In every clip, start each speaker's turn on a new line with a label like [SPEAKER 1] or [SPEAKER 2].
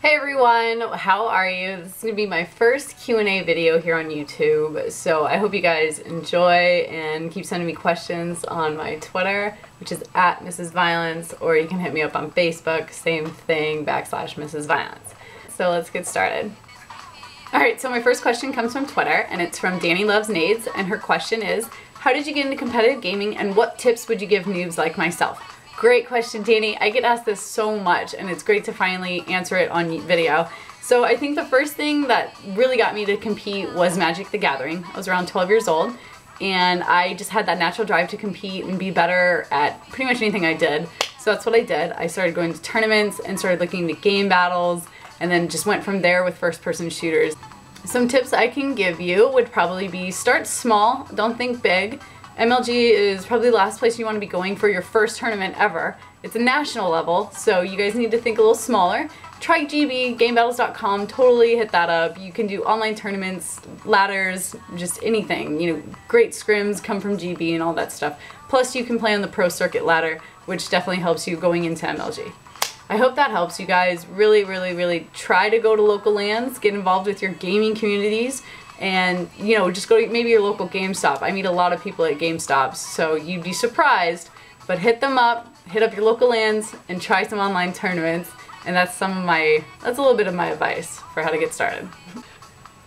[SPEAKER 1] Hey everyone, how are you? This is going to be my first Q&A video here on YouTube, so I hope you guys enjoy and keep sending me questions on my Twitter, which is at MrsViolence, or you can hit me up on Facebook, same thing, /MrsViolence. So let's get started. Alright, so my first question comes from Twitter, and it's from Danny Loves Nades, and her question is, how did you get into competitive gaming, and what tips would you give noobs like myself? Great question, Danny. I get asked this so much, and it's great to finally answer it on video. So I think the first thing that really got me to compete was Magic the Gathering. I was around 12 years old, and I just had that natural drive to compete and be better at pretty much anything I did. So that's what I did. I started going to tournaments and started looking at game battles, and then just went from there with first-person shooters. Some tips I can give you would probably be start small, don't think big. MLG is probably the last place you want to be going for your first tournament ever. It's a national level, so you guys need to think a little smaller. Try GB, gamebattles.com, totally hit that up. You can do online tournaments, ladders, just anything. You know, great scrims come from GB and all that stuff. Plus you can play on the pro circuit ladder, which definitely helps you going into MLG. I hope that helps you guys. Really try to go to local LANs, get involved with your gaming communities, and, you know, just go to maybe your local GameStop. I meet a lot of people at GameStops, so you'd be surprised, but hit them up, hit up your local LANs, and try some online tournaments, and that's a little bit of my advice for how to get started.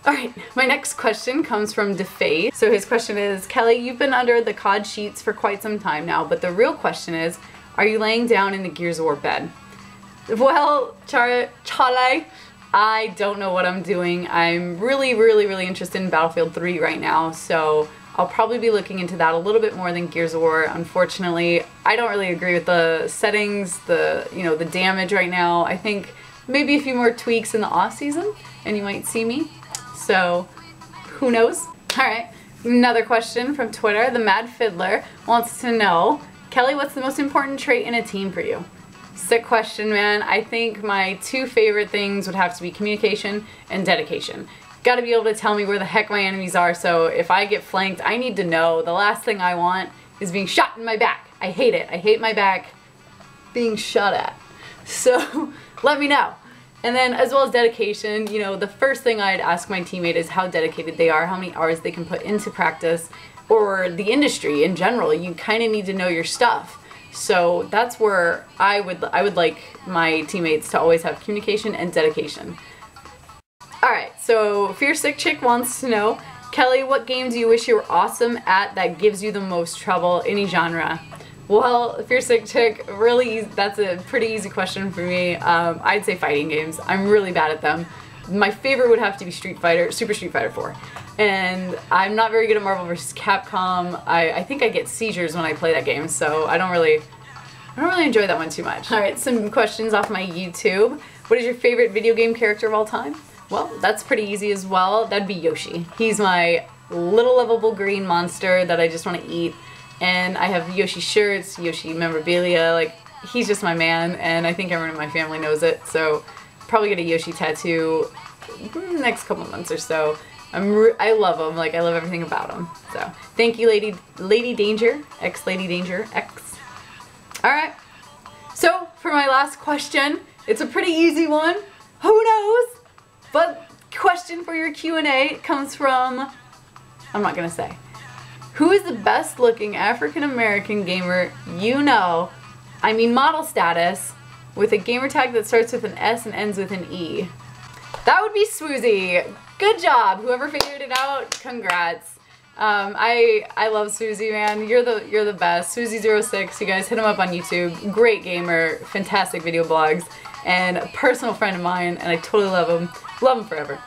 [SPEAKER 1] Alright, my next question comes from DeFace. So his question is, Kelly, you've been under the COD sheets for quite some time now, but the real question is, are you laying down in the Gears of War bed? Well, Charlie, I don't know what I'm doing. I'm really interested in Battlefield 3 right now, so I'll probably be looking into that a little bit more than Gears of War. Unfortunately, I don't really agree with the settings, the damage right now. I think maybe a few more tweaks in the off season, and you might see me. So, who knows? Alright, another question from Twitter. The Mad Fiddler wants to know, Kelly, what's the most important trait in a team for you? Sick question, man. I think my two favorite things would have to be communication and dedication. Gotta be able to tell me where the heck my enemies are, so if I get flanked, I need to know. The last thing I want is being shot in my back. I hate it. I hate my back being shot at. So, let me know. And then, as well as dedication, you know, the first thing I'd ask my teammate is how dedicated they are, how many hours they can put into practice, or the industry in general. You kind of need to know your stuff. So that's where I would like my teammates to always have communication and dedication. Alright, so Fierce Sick Chick wants to know, Kelly, what game do you wish you were awesome at that gives you the most trouble, any genre? Well, Fierce Sick Chick, really, that's a pretty easy question for me. I'd say fighting games. I'm really bad at them. My favorite would have to be Super Street Fighter 4. And I'm not very good at Marvel vs. Capcom. I think I get seizures when I play that game, so I don't really enjoy that one too much. Alright, some questions off my YouTube. What is your favorite video game character of all time? Well, that's pretty easy as well. That'd be Yoshi. He's my little lovable green monster that I just want to eat. And I have Yoshi shirts, Yoshi memorabilia, like, he's just my man, and I think everyone in my family knows it, so probably get a Yoshi tattoo in the next couple months or so. I love him, like, I love everything about him. So, thank you, xLadyDangerx, xLadyDangerx. Alright, so for my last question, it's a pretty easy one. Who knows? But question for your Q&A comes from, I'm not gonna say. Who is the best looking African American gamer you know, I mean model status, with a gamer tag that starts with an S and ends with an E? That would be Swoozy. Good job. Whoever figured it out, congrats. I love Swoozy, man. You're the best. Swoozy06, you guys hit him up on YouTube. Great gamer, fantastic video blogs, and a personal friend of mine, and I totally love him. Love him forever.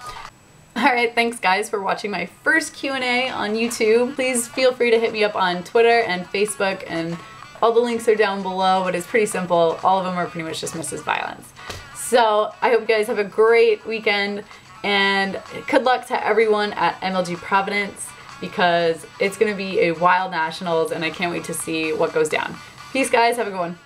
[SPEAKER 1] Alright, thanks guys for watching my first Q&A on YouTube. Please feel free to hit me up on Twitter and Facebook, and all the links are down below, but it's pretty simple. All of them are pretty much just MrsViolence. So, I hope you guys have a great weekend, and good luck to everyone at MLG Providence, because it's going to be a wild nationals, and I can't wait to see what goes down. Peace guys, have a good one.